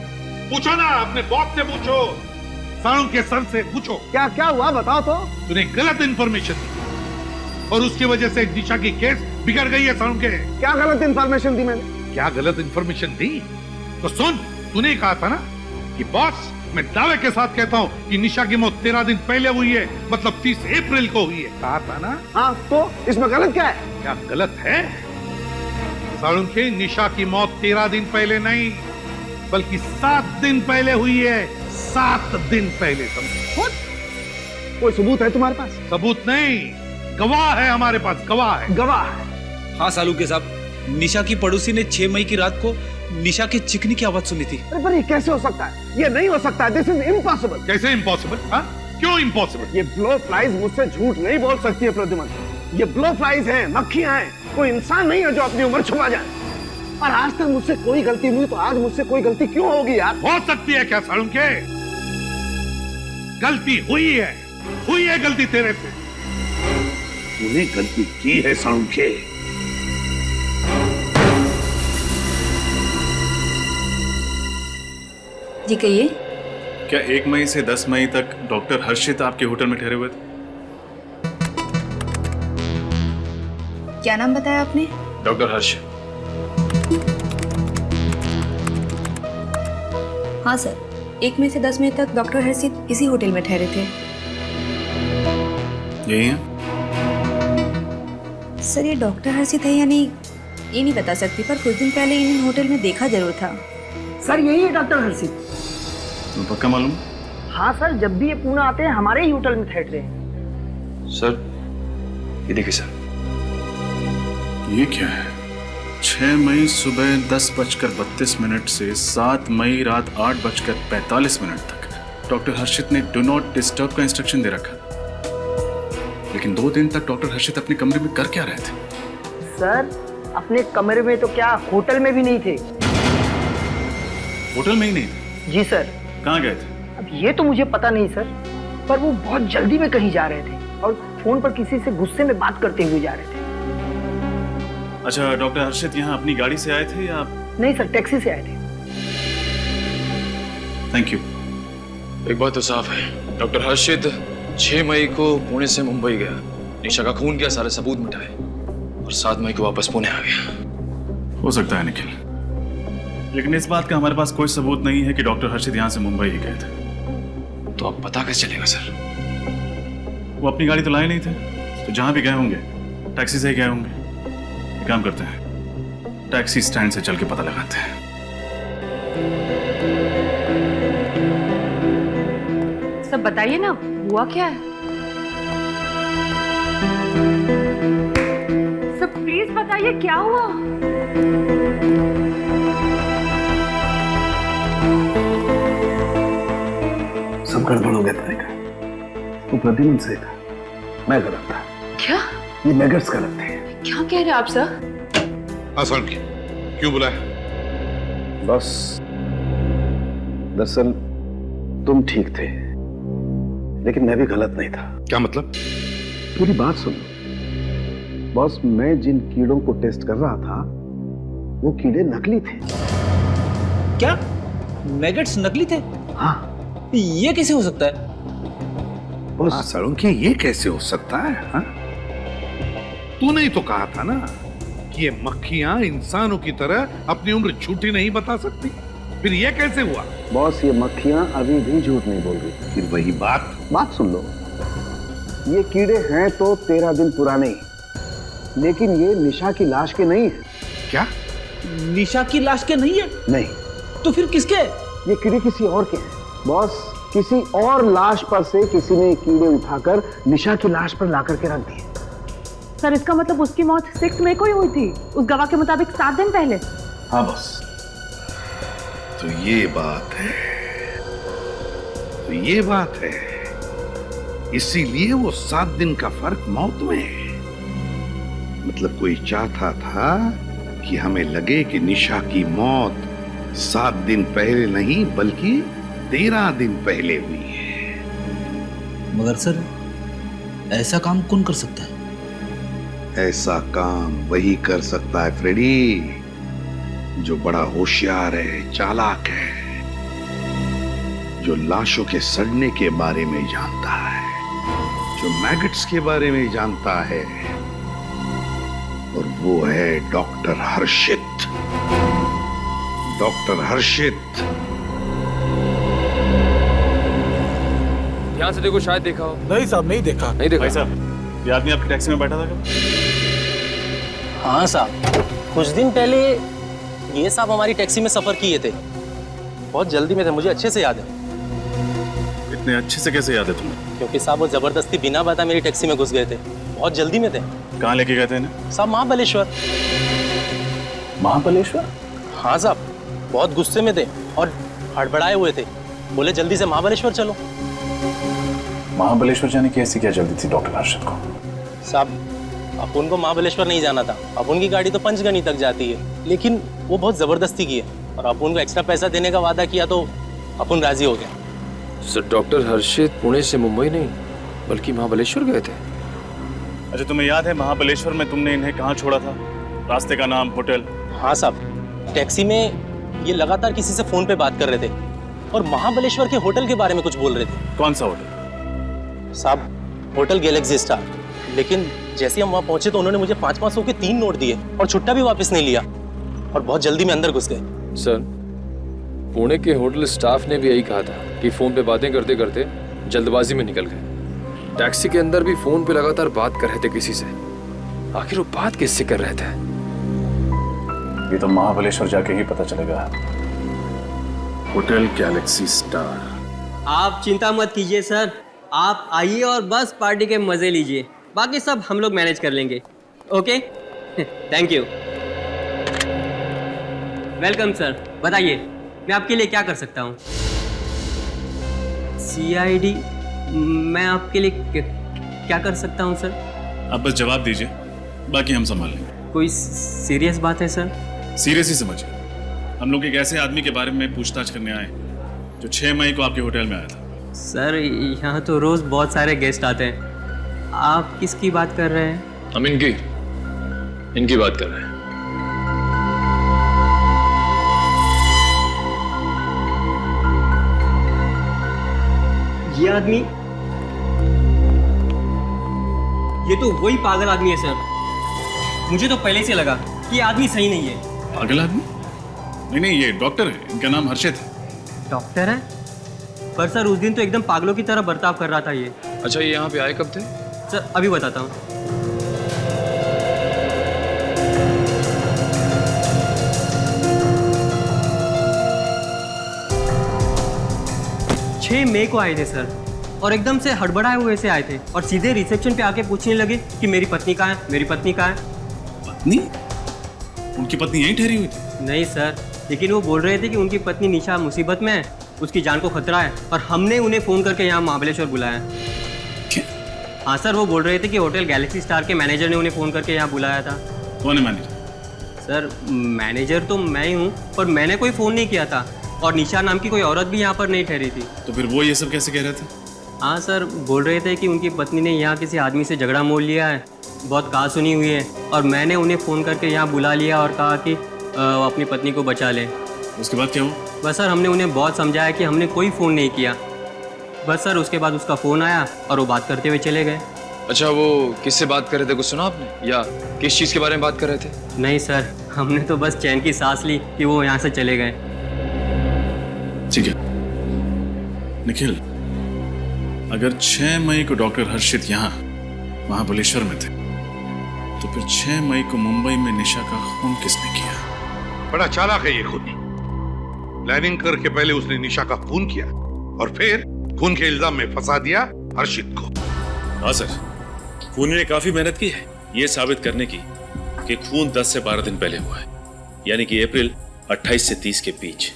पूछो ना, अपने बॉस से पूछो, सालुंके सर से पूछो। क्या क्या हुआ बताओ तो। तूने गलत इंफॉर्मेशन दी और उसकी वजह से निशा की केस बिगड़ गई है सालुंके। क्या गलत इंफॉर्मेशन दी मैंने? क्या गलत इंफॉर्मेशन दी? तो सुन, तूने कहा था ना कि बॉस, मैं दावे के साथ कहता हूँ कि निशा की मौत 13 दिन पहले हुई है, मतलब 30 अप्रैल को हुई है। कहा था ना? हाँ, तो इसमें गलत क्या है? क्या गलत है? सालुंके, निशा की मौत 13 दिन पहले नहीं, बल्कि 7 दिन पहले हुई है। 7 दिन पहले। समझो? कोई सबूत है तुम्हारे पास? सबूत नहीं, गवाह है हमारे पास, गवाह है। गवाह? हाँ सालुंके साहब, निशा की पड़ोसी ने 6 मई की रात को निशा के चिकनी की आवाज सुनी थी। अरे पर ये कैसे हो सकता है? ये नहीं हो सकता है। This is impossible. कैसे इम्पॉसिबल? क्यों इम्पॉसिबल? ये ब्लो फ्लाइज मुझसे झूठ नहीं बोल सकती है प्रद्युमन। ये ब्लो फ्लाइज हैं, मक्खियां हैं, कोई इंसान नहीं है जो अपनी उम्र छुपा जाए। और आज तक मुझसे कोई गलती नहीं हुई, तो आज मुझसे कोई गलती क्यों होगी यार? हो सकती है क्या सालुंके? गलती हुई है गलती तेरे से। तूने गलती की है सालुंके। जी कहिए। क्या 1 मई से 10 मई तक डॉक्टर हर्षित आपके होटल में ठहरे हुए थे? क्या नाम बताया आपने? डॉक्टर हर्ष। हाँ सर, 1 मई से 10 मई तक डॉक्टर हर्षित इसी होटल में ठहरे थे। यही है? सर ये डॉक्टर हर्षित है या नहीं ये नहीं बता सकती, पर कुछ दिन पहले इन्हें होटल में देखा जरूर था। सर यही है डॉक्टर हर्षित। तो पक्का मालूम? हाँ सर, जब भी ये पुणे आते हैं हमारे ही होटल में ठहरते हैं। सर ये देखिए सर, ये क्या है? 6 मई सुबह 10:32 से 7 मई रात 8:45 तक डॉक्टर हर्षित ने डू नॉट डिस्टर्ब का इंस्ट्रक्शन दे रखा। लेकिन 2 दिन तक डॉक्टर हर्षित अपने कमरे में कर क्या रहे थे? सर अपने कमरे में तो क्या, होटल में भी नहीं थे। होटल में ही नहीं थे? जी सर। कहाँ गए थे? अब ये तो मुझे पता नहीं सर, पर वो बहुत जल्दी में कहीं जा रहे थे और फोन पर किसी से गुस्से में बात करते हुए जा रहे थे। अच्छा, डॉक्टर हर्षित यहाँ अपनी गाड़ी से आए थे या? नहीं सर, टैक्सी से आए थे। Thank you. एक बात तो साफ है, डॉक्टर हर्षित 6 मई को पुणे से मुंबई गया, निशा का खून किया, सारे सबूत मिटाए और 7 मई को वापस पुणे आ गया। हो सकता है निखिल, लेकिन इस बात का हमारे पास कोई सबूत नहीं है कि डॉक्टर हर्षित यहाँ से मुंबई ही गए थे। तो अब पता कैसे चलेगा सर? वो अपनी गाड़ी तो लाए नहीं थे, तो जहां भी गए होंगे टैक्सी से ही गए होंगे। एक काम करते हैं, टैक्सी स्टैंड से चल के पता लगाते हैं। सब बताइए ना, हुआ क्या है? सब प्लीज बताइए क्या हुआ? सब गड़बड़ हो गया तरीका। वो प्रद्युम्न सही था, मैं गलत था। क्या? ये मैगट्स गलत थे। क्या कह रहे हैं आप सर? आसान की क्यों बुलाया? बस दरअसल तुम ठीक थे, लेकिन मैं भी गलत नहीं था। क्या मतलब? पूरी बात सुन लो बॉस। मैं जिन कीड़ों को टेस्ट कर रहा था वो कीड़े नकली थे। क्या मैगट्स नकली थे? हाँ। ये कैसे हो सकता है? सालुंकी, ये कैसे हो सकता है? हाँ? तूने ही तो कहा था ना कि ये मक्खियां इंसानों की तरह अपनी उम्र झूठी नहीं बता सकती। फिर ये कैसे हुआ? बॉस ये मक्खियां अभी भी झूठ नहीं बोल रही। फिर वही बात सुन लो। ये कीड़े हैं तो 13 दिन पुराने, लेकिन ये निशा की लाश के नहीं है। क्या? निशा की लाश के नहीं है? नहीं। तो फिर किसके? ये कीड़े किसी और के हैं बॉस। किसी और लाश पर से किसी ने कीड़े उठाकर निशा की लाश पर लाकर के रख दिए। सर इसका मतलब उसकी मौत 6 मई को ही हुई थी, उस गवाह के मुताबिक 7 दिन पहले। हाँ बॉस। तो ये बात है। इसीलिए वो 7 दिन का फर्क मौत में है। मतलब कोई चाहता था कि हमें लगे कि निशा की मौत 7 दिन पहले नहीं बल्कि 13 दिन पहले हुई है। मगर सर ऐसा काम कौन कर सकता है? ऐसा काम वही कर सकता है फ्रेडी, जो बड़ा होशियार है, चालाक है, जो लाशों के सड़ने के बारे में जानता है, जो मैगट्स के बारे में जानता है, और वो है डॉक्टर हर्षित। डॉक्टर हर्षित। ध्यान से देखो, शायद देखा हो। नहीं साहब, नहीं देखा। नहीं देखा? भाई साहब, ये आदमी आपकी टैक्सी में बैठा था क्या? हाँ साहब, कुछ दिन पहले ये साहब हमारी टैक्सी में सफर किए थे। बहुत जल्दी में थे, मुझे अच्छे से याद है। इतने अच्छे से कैसे याद है तुम्हें? क्योंकि साहब वो जबरदस्ती बिना बताए मेरी टैक्सी में घुस गए थे। बहुत जल्दी में थे। कहाँ लेके गए थे इन्हें? साहब महाबलेश्वर। महाबलेश्वर? हाँ साहब, बहुत गुस्से में थे और हड़बड़ाए हुए थे। बोले जल्दी से महाबलेश्वर चलो। महाबलेश्वर जाने की ऐसी क्या जल्दी थी डॉक्टर हर्षित को? साहब अपुन को महाबलेश्वर नहीं जाना था। अपुन की गाड़ी तो पंचगनी तक जाती है, लेकिन वो बहुत जबरदस्ती की है और अपुन को एक्स्ट्रा पैसा देने का वादा किया तो अपुन राजी हो गया। सर डॉक्टर हर्षित पुणे से मुंबई नहीं बल्कि महाबलेश्वर गए थे। अच्छा, तुम्हें याद है महाबलेश्वर में तुमने इन्हें कहाँ छोड़ा था? रास्ते का नाम, होटल? हाँ साहब, टैक्सी में ये लगातार किसी से फोन पे बात कर रहे थे और महाबलेश्वर के होटल के बारे में कुछ बोल रहे थे। कौन सा होटल? साहब होटल गैलेक्सी स्टार। लेकिन जैसे हम वहाँ पहुंचे तो उन्होंने मुझे 500 के 3 नोट दिए और छुट्टा भी वापस नहीं लिया और बहुत जल्दी में अंदर घुस गए। सर पुणे के होटल स्टाफ ने भी यही कहा था कि फोन पे बातें करते करते जल्दबाजी में निकल गए। टैक्सी के अंदर भी फोन पे लगातार बात कर रहे थे किसी से। आखिर वो बात किससे कर रहे थे? ये तो महाबलेश्वर जाके ही पता चलेगा। Hotel Galaxy star. आप चिंता मत कीजिए सर, आप आइए और बस पार्टी के मजे लीजिए। बाकी सब हम लोग मैनेज कर लेंगे। Okay, thank you. Welcome sir. बताइए मैं आपके लिए क्या कर सकता हूँ? CID मैं आपके लिए क्या कर सकता हूँ सर? आप बस जवाब दीजिए, बाकी हम संभाल लेंगे। कोई सीरियस बात है सर? सीरियस ही समझिए। हम लोग एक ऐसे आदमी के बारे में पूछताछ करने आए जो 6 मई को आपके होटल में आया था। सर यहाँ तो रोज बहुत सारे गेस्ट आते हैं। आप किसकी बात कर रहे हैं? हम इनकी बात कर रहे हैं। ये आदमी, ये तो वही पागल आदमी है सर। मुझे तो पहले से लगा कि ये आदमी सही नहीं है। पागल आदमी? नहीं, ये डॉक्टर है, इनका नाम हर्षित है। डॉक्टर है? पर सर उस दिन तो एकदम पागलों की तरह बर्ताव कर रहा था ये। अच्छा, ये यहाँ पे आए कब थे? सर अभी बताता हूँ। मई को आए थे सर, और एकदम से हड़बड़ाए हुए से आए थे और सीधे रिसेप्शन पे आके पूछने लगे कि मेरी पत्नी कहाँ है, मेरी पत्नी कहाँ है। पत्नी? उनकी पत्नी यहीं ठहरी हुई थी? नहीं सर, लेकिन वो बोल रहे थे कि उनकी पत्नी निशा मुसीबत में है, उसकी जान को खतरा है, और हमने उन्हें फ़ोन करके यहाँ महाबलेश्वर बुलाया। हाँ सर, वो बोल रहे थे कि होटल गैलेक्सी स्टार के मैनेजर ने उन्हें फ़ोन करके यहाँ बुलाया था। कौन है मैनेजर? सर मैनेजर तो मैं ही हूँ, पर मैंने कोई फ़ोन नहीं किया था, और निशा नाम की कोई औरत भी यहाँ पर नहीं ठहरी थी। तो फिर वो ये सब कैसे कह रहे थे? हाँ सर, बोल रहे थे कि उनकी पत्नी ने यहाँ किसी आदमी से झगड़ा मोल लिया है, बहुत कहा सुनी हुई है, और मैंने उन्हें फ़ोन करके यहाँ बुला लिया और कहा कि अपनी पत्नी को बचा लें। उसके बाद क्या हुआ? बस सर, हमने उन्हें बहुत समझाया कि हमने कोई फ़ोन नहीं किया। बस सर, उसके बाद उसका फ़ोन आया और वो बात करते हुए चले गए। अच्छा, वो किससे बात कर रहे थे, कुछ सुना आपने, या किस चीज़ के बारे में बात कर रहे थे? नहीं सर, हमने तो बस चैन की सांस ली कि वो यहाँ से चले गए। ठीक है निखिल, अगर 6 मई को डॉक्टर हर्षित यहाँ महाबलेश्वर में थे, तो फिर 6 मई को मुंबई में निशा का खून किसने किया? बड़ा चालाक है ये खूनी। प्लानिंग करके पहले उसने निशा का खून किया और फिर खून के इल्जाम में फंसा दिया हर्षित को। हाँ सर, खूनी ने काफी मेहनत की है ये साबित करने की कि खून 10 से 12 दिन पहले हुआ है, यानी कि अप्रैल 28 से 30 के बीच।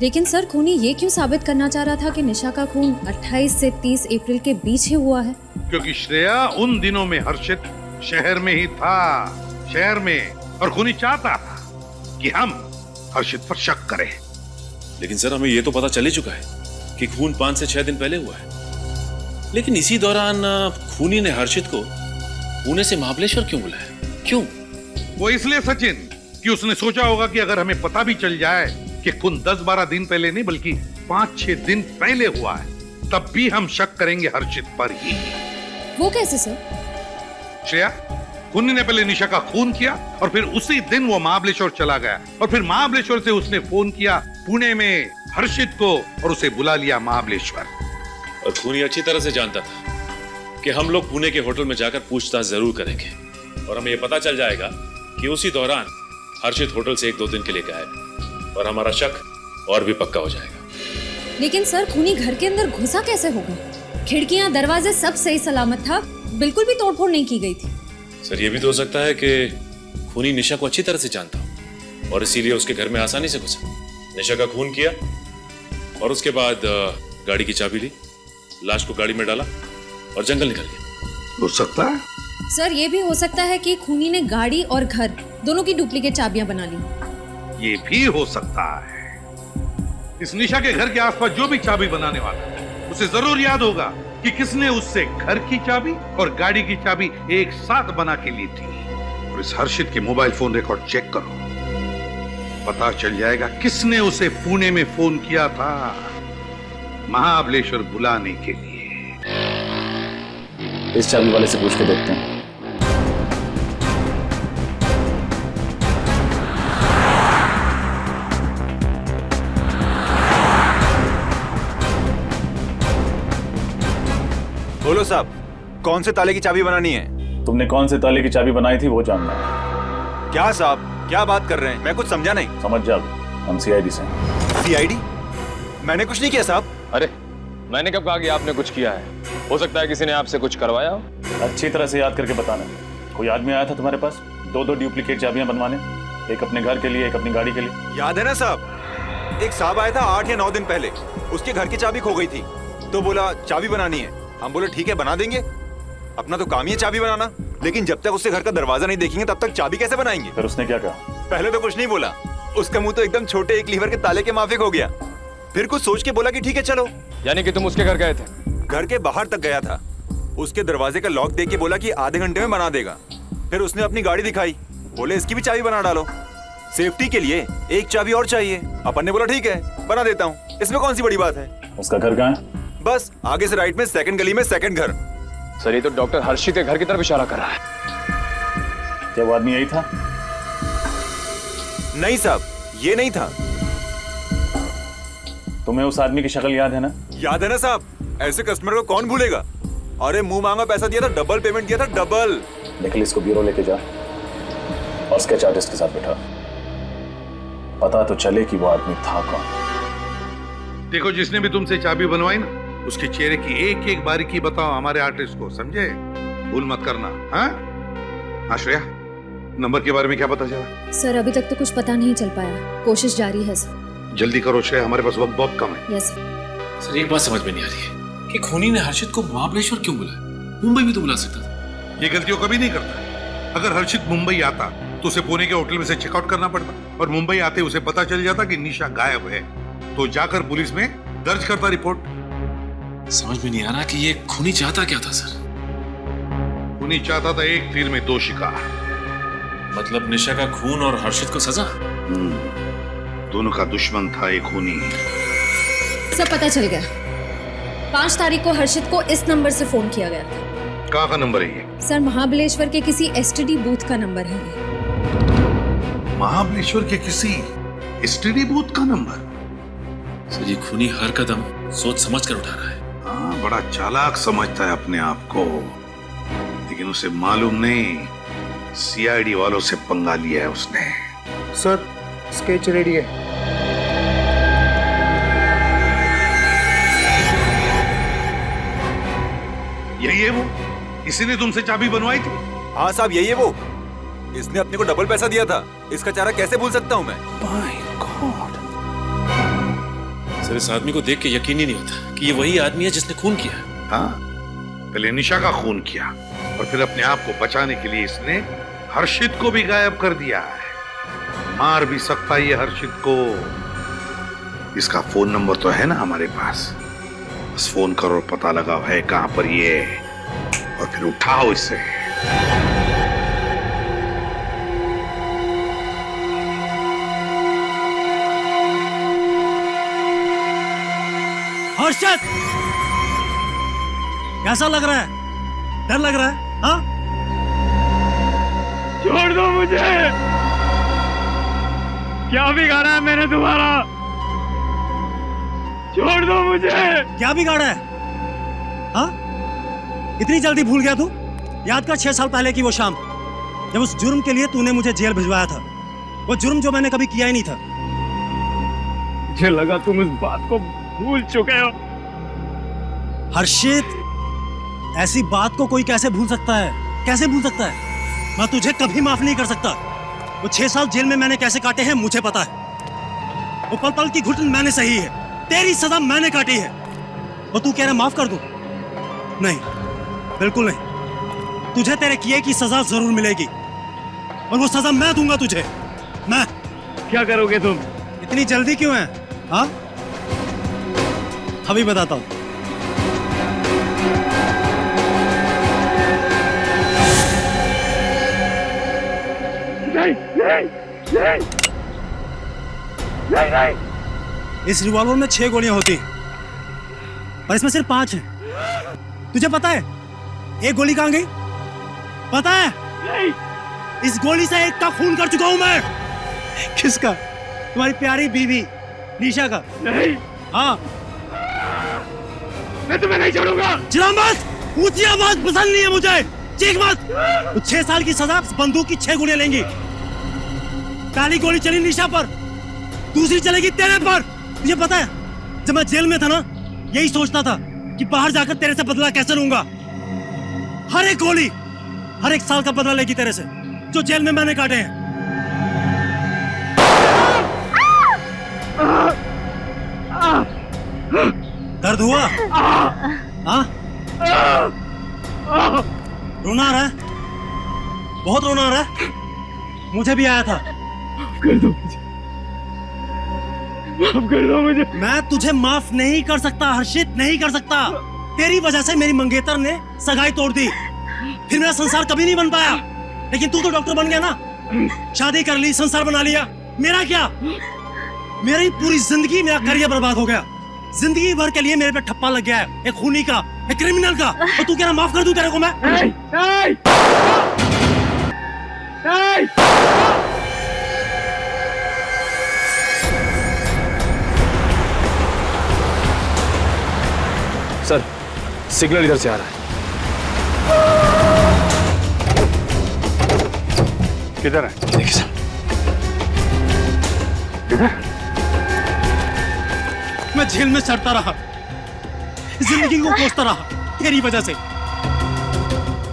लेकिन सर, खूनी ये क्यों साबित करना चाह रहा था कि निशा का खून 28 से 30 अप्रैल के बीच ही हुआ है? क्योंकि श्रेया उन दिनों में हर्षित शहर में ही था, शहर में, और खूनी चाहता था कि हम हर्षित पर शक करें। लेकिन सर, हमें ये तो पता चल ही चुका है कि खून 5 से 6 दिन पहले हुआ है। लेकिन इसी दौरान खूनी ने हर्षित को पुणे से महाबलेश्वर क्यों बुलाया? क्यों? वो इसलिए सचिन कि उसने सोचा होगा कि अगर हमें पता भी चल जाए कि खून 10-12 दिन पहले नहीं बल्कि 5-6 दिन पहले हुआ है, तब भी हम शक करेंगे हर्षित पर ही। वो कैसे सर? श्रेया, खूनी ने पहले निशा का खून किया और फिर उसी दिन वो महाबलेश्वर चला गया, और फिर महाबलेश्वर से उसने फोन किया पुणे में हर्षित को और उसे बुला लिया महाबलेश्वर। और खूनी अच्छी तरह से जानता था कि हम लोग पुणे के होटल में जाकर पूछताछ जरूर करेंगे, और हमें यह पता चल जाएगा कि उसी दौरान हर्षित होटल से 1-2 दिन के लिए गायब, और हमारा शक और भी पक्का हो जाएगा। लेकिन सर, खूनी घर के अंदर घुसा कैसे होगा? खिड़कियां, दरवाजे सब सही सलामत था, बिल्कुल भी तोड़फोड़ नहीं की गई थी। सर, ये भी तो हो सकता है कि खूनी निशा को अच्छी तरह से जानता हो और इसीलिए उसके घर में आसानी से घुसा, निशा का खून किया और उसके बाद गाड़ी की चाबी ली, लाश को गाड़ी में डाला और जंगल निकल गया। हो सकता है सर, ये भी हो सकता है कि खूनी ने गाड़ी और घर दोनों की डुप्लीकेट चाबियां बना ली। ये भी हो सकता है। इस निशा के घर के आसपास जो भी चाबी बनाने वाला है, उसे जरूर याद होगा कि किसने उससे घर की चाबी और गाड़ी की चाबी एक साथ बना के ली थी। और इस हर्षित के मोबाइल फोन रिकॉर्ड चेक करो, पता चल जाएगा किसने उसे पुणे में फोन किया था महाबलेश्वर बुलाने के लिए। इस चाबी वाले से पूछ के देखते हैं। बोलो साहब, कौन से ताले की चाबी बनानी है? तुमने कौन से ताले की चाबी बनाई थी वो जानना है। क्या साहब, क्या बात कर रहे हैं? मैं कुछ समझा नहीं। समझ जाओ, हम सीआईडी से। सीआईडी? मैंने कुछ नहीं किया साहब। अरे, मैंने कब कहा कि आपने कुछ किया है? हो सकता है किसी ने आपसे कुछ करवाया हो। अच्छी तरह से याद करके बताना। कोई आदमी आया था तुम्हारे पास 2-2 डुप्लीकेट चाबियां बनवाने, एक अपने घर के लिए, एक अपनी गाड़ी के लिए। याद है ना साहब, एक साहब आया था 8 या 9 दिन पहले, उसके घर की चाबी खो गई थी, तो बोला चाबी बनानी है। हम बोले ठीक है बना देंगे, अपना तो काम ही है चाबी बनाना। लेकिन जब तक उससे घर का दरवाजा नहीं देखेंगे तब तक चाबी कैसे बनाएंगे? फिर उसने क्या कहा? पहले तो कुछ नहीं बोला, उसका मुंह तो एकदम छोटे 1 लीवर के ताले के माफिक हो गया। फिर कुछ सोच के बोला कि ठीक है चलो। यानी कि तुम उसके घर गए थे? घर के बाहर तक गया था, उसके दरवाजे का लॉक देख के बोला कि आधे घंटे में बना देगा। फिर उसने अपनी गाड़ी दिखाई, बोले इसकी भी चाबी बना डालो, सेफ्टी के लिए एक चाबी और चाहिए। अपन ने बोला ठीक है बना देता हूँ, इसमें कौन सी बड़ी बात है। उसका घर कहाँ है? बस आगे से राइट में 2nd गली में 2nd घर। सर, ये तो डॉक्टर हर्षित के घर की तरफ इशारा कर रहा है। क्या वो आदमी यही था? नहीं साहब, ये नहीं था। तुम्हें उस आदमी की शक्ल याद है ना? याद है ना साहब, ऐसे कस्टमर को कौन भूलेगा। अरे मुंह मांगा पैसा दिया था, डबल पेमेंट दिया था, डबल। निखिल इसको ब्यूरो लेके जा और स्केच आर्टिस्ट के साथ बैठा, पता तो चले कि वो आदमी था कौन। देखो, जिसने भी तुमसे चाबी बनवाई ना, उसके चेहरे की एक एक बारीकी बताओ हमारे आर्टिस्ट को, समझे? भूल मत करना। हाँ श्रेया, नंबर के बारे में क्या पता चला? सर अभी तक तो कुछ पता नहीं चल पाया, कोशिश जारी है सर। जल्दी करो श्रेया, हमारे पास वक्त बहुत कम है। यस सर, एक बात समझ में नहीं आ रही है कि खूनी ने हर्षित को महाबलेश्वर क्यों बुलाया? मुंबई भी तो बुला सकता था। ये गलतियों कभी नहीं करता। अगर हर्षित मुंबई आता तो उसे पुणे के होटल में से चेकआउट करना पड़ता, और मुंबई आते उसे पता चल जाता कि निशा गायब है, तो जाकर पुलिस में दर्ज करता रिपोर्ट। समझ में नहीं आ रहा कि ये खूनी चाहता क्या था सर? खूनी चाहता था एक तीर में दो शिकार। मतलब निशा का खून और हर्षित को सजा? दोनों का दुश्मन था एक खूनी। सब पता चल गया। 5 तारीख को हर्षित को इस नंबर से फोन किया गया था। कहाँ का नंबर है ये? सर महाबलेश्वर के किसी एसटीडी बूथ का नंबर है ये। महाबलेश्वर के किसी एसटीडी बूथ का नंबर? सर ये खूनी हर कदम सोच समझ कर उठा रहा है। हाँ, बड़ा चालाक समझता है अपने आप को, लेकिन उसे मालूम नहीं सीआईडी वालों से पंगा लिया है उसने। सर स्केच रेडी है। यही है वो? इसी ने तुमसे चाबी बनवाई थी? हाँ साहब, यही है वो। इसने अपने को डबल पैसा दिया था। इसका चेहरा कैसे भूल सकता हूँ मैं? सर इस आदमी को देख के यकीन ही नहीं होता कि ये वही आदमी है जिसने खून किया। हाँ, पहले निशा का खून किया और फिर अपने आप को बचाने के लिए इसने हर्षित को भी गायब कर दिया है। मार भी सकता ये हर्षित को। इसका फोन नंबर तो है ना हमारे पास, बस फोन करो, पता लगाओ है कहां पर ये, और फिर उठाओ इसे। हर्षद, कैसा लग रहा है? डर लग रहा है? हाँ? छोड़ दो मुझे। क्या बिगाड़ा है मैंने तुम्हारा? छोड़ दो मुझे। क्या बिगाड़ा है? हाँ? इतनी जल्दी भूल गया तू? याद कर 6 साल पहले की वो शाम, जब उस जुर्म के लिए तूने मुझे जेल भिजवाया था। वो जुर्म जो मैंने कभी किया ही नहीं था। मुझे लगा तुम इस बात को भूल चुके हो। हर्षित, ऐसी बात को कोई कैसे भूल सकता है? कैसे भूल सकता है? मैं तुझे कभी माफ नहीं कर सकता। वो 6 साल जेल में मैंने कैसे काटे हैं मुझे पता है। वो पल पल की घुटन मैंने सही है, तेरी सजा मैंने काटी है। और तू कह रहा माफ कर दूं? नहीं, बिल्कुल नहीं। तुझे तेरे किए की सजा जरूर मिलेगी, और वो सजा मैं दूंगा तुझे। मैं। क्या करोगे तुम? इतनी जल्दी क्यों है? हाँ, अभी बताता हूं। नहीं। इस रिवॉल्वर में 6 गोलियां होती, और इसमें सिर्फ 5 हैं। तुझे पता है एक गोली कहां गई? पता है? नहीं। इस गोली से एक का खून कर चुका हूं मैं। किसका? तुम्हारी प्यारी बीवी निशा का। नहीं। हाँ, मैं तुम्हें नहीं छोड़ूंगा। चिल्ला मत, ऊंची आवाज पसंद नहीं है मुझे, चीख मत। तो 6 साल की सजा, बंदूक की 6 गोलियां लेंगी। पहली गोली चली निशा पर, दूसरी चलेगी तेरे पर। तुझे पता है जब मैं जेल में था ना, यही सोचता था कि बाहर जाकर तेरे से बदला कैसे लूंगा। हर एक गोली हर एक साल का बदला लेगी तेरे से, जो जेल में मैंने काटे हैं। दर्द हुआ? हाँ? रोना आ रहा है? बहुत रोना आ रहा है? मुझे भी आया था। कर दो मुझे, माफ कर दो मुझे। मैं तुझे माफ नहीं कर सकता हर्षित, नहीं कर सकता। तेरी वजह से मेरी मंगेतर ने सगाई तोड़ दी, फिर मेरा संसार कभी नहीं बन पाया। लेकिन तू तो डॉक्टर बन गया ना, शादी कर ली, संसार बना लिया। मेरा क्या? मेरी पूरी जिंदगी, मेरा करियर बर्बाद हो गया। जिंदगी भर के लिए मेरे पे ठप्पा लग गया है, एक खूनी का, एक क्रिमिनल का। और तू कह रहा माफ कर दूं तेरे को मैं? नहीं, नहीं, नहीं। सर सिग्नल इधर से आ रहा है। किधर है? देखिए सर। किधर? मैं जेल में सड़ता रहा, जिंदगी को कोसता रहा तेरी वजह से।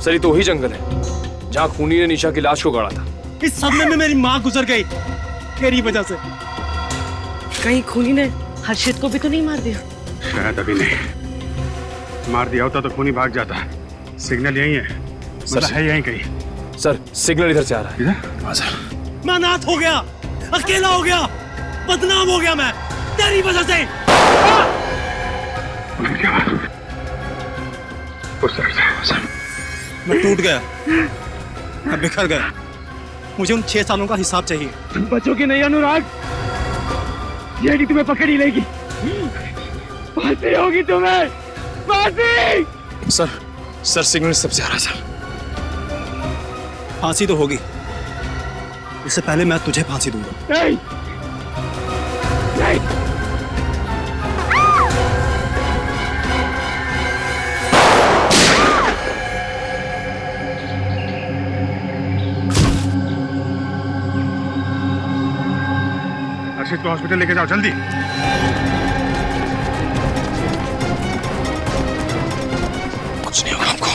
सर ये तो वही जंगल है जहाँ खूनी ने निशा की लाश को गाड़ा था। इस सदमे में मेरी माँ गुजर गई तेरी वजह से। कहीं खूनी ने हर्षित को भी तो नहीं मार दिया? शायद अभी नहीं। मार दिया होता तो खूनी भाग जाता। सिग्नल यही है, मतलब है यहीं कहीं। सर सिग्नल इधर से आ रहा है। इधर? मैं अनाथ हो गया, अकेला हो गया, बदनाम हो गया मैं तेरी वजह से। मैं टूट गया, मैं बिखर गया। मुझे उन 6 सालों का हिसाब चाहिए। तुम बचोगे नहीं अनुराग, ये तुम्हें पकड़ ही लेगी। फांसी होगी तुम्हें, फांसी। सर सिग्नल सबसे आ रहा है सर। फांसी तो होगी, इससे पहले मैं तुझे फांसी दूंगा। नहीं, नहीं। हर्षित को हॉस्पिटल लेके जाओ जल्दी। कुछ नहीं होगा हमको।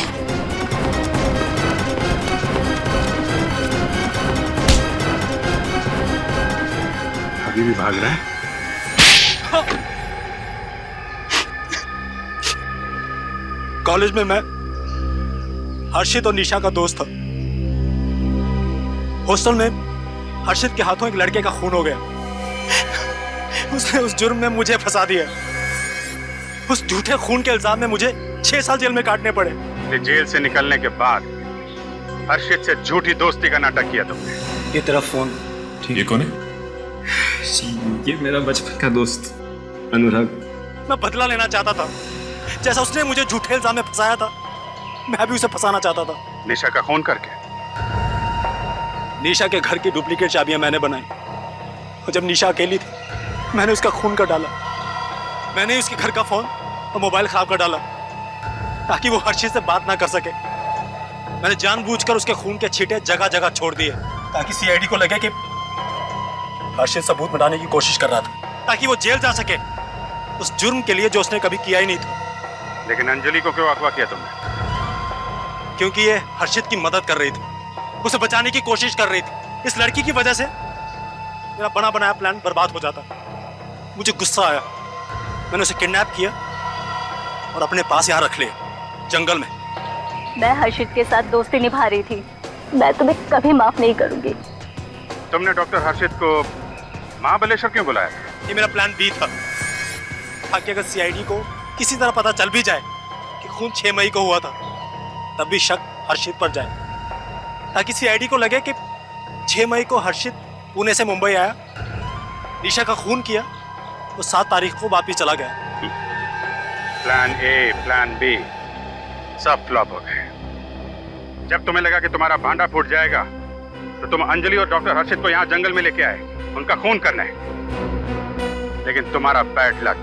अभी भी भाग रहा है? कॉलेज में मैं हर्षित और निशा का दोस्त था। हॉस्टल में हर्षित के हाथों एक लड़के का खून हो गया। उसने उस जुर्म में मुझे फंसा दिया। उस झूठे खून के इल्जाम में मुझे 6 साल जेल में काटने पड़े। जेल से निकलने के बाद हर्षित से झूठी दोस्ती का नाटक किया तुमने। ये तेरा फोन। ये कौन है? ये मेरा बचपन का दोस्त अनुराग। मैं बदला लेना चाहता था, जैसा उसने मुझे झूठे इल्जाम में फंसाया था, मैं भी उसे फंसाना चाहता था। निशा का खून करके? निशा के घर की डुप्लीकेट चाबियां मैंने बनाई, और जब निशा अकेली थी मैंने उसका खून कर डाला। मैंने उसके घर का फोन और मोबाइल खराब कर डाला ताकि वो हर्षित से बात ना कर सके। मैंने जानबूझकर उसके खून के छींटे जगह जगह छोड़ दिए ताकि सीआईडी को लगे कि हर्षित सबूत मिटाने की कोशिश कर रहा था, ताकि वो जेल जा सके उस जुर्म के लिए जो उसने कभी किया ही नहीं था। लेकिन अंजलि को क्यों अगवा किया तुमने? क्योंकि ये हर्षित की मदद कर रही थी, उसे बचाने की कोशिश कर रही थी। इस लड़की की वजह से मेरा बना बनाया प्लान बर्बाद हो जाता। मुझे गुस्सा आया, मैंने उसे किडनैप किया और अपने पास यहाँ रख लिया, जंगल में। मैं हर्षित के साथ दोस्ती निभा रही थी। मैं तुम्हें कभी माफ नहीं करूंगी। तुमने डॉक्टर हर्षित को महाबलेश्वर क्यों बुलाया? ये मेरा प्लान बी था, ताकि अगर सीआईडी को किसी तरह पता चल भी जाए कि खून 6 मई को हुआ था, तब भी शक हर्षित पर जाए, ताकि सीआईडी को लगे कि 6 मई को हर्षित पुणे से मुंबई आया, निशा का खून किया, तो 7 तारीख को वापिस चला गया। प्लान ए, प्लान बी सब फ्लॉप हो गए। जब तुम्हें लगा कि तुम्हारा भांडा फूट जाएगा, तो तुम अंजलि और डॉक्टर हर्षित को यहाँ जंगल में लेके आए, उनका खून करने। लेकिन तुम्हारा बैड लक,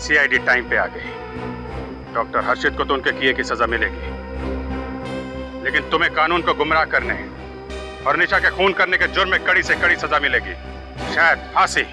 सीआईडी टाइम पे आ गई। डॉक्टर हर्षित को तो उनके किए की सजा मिलेगी, लेकिन तुम्हें कानून को गुमराह करने और निशा के खून करने के जुर्म में कड़ी से कड़ी सजा मिलेगी, शायद फांसी।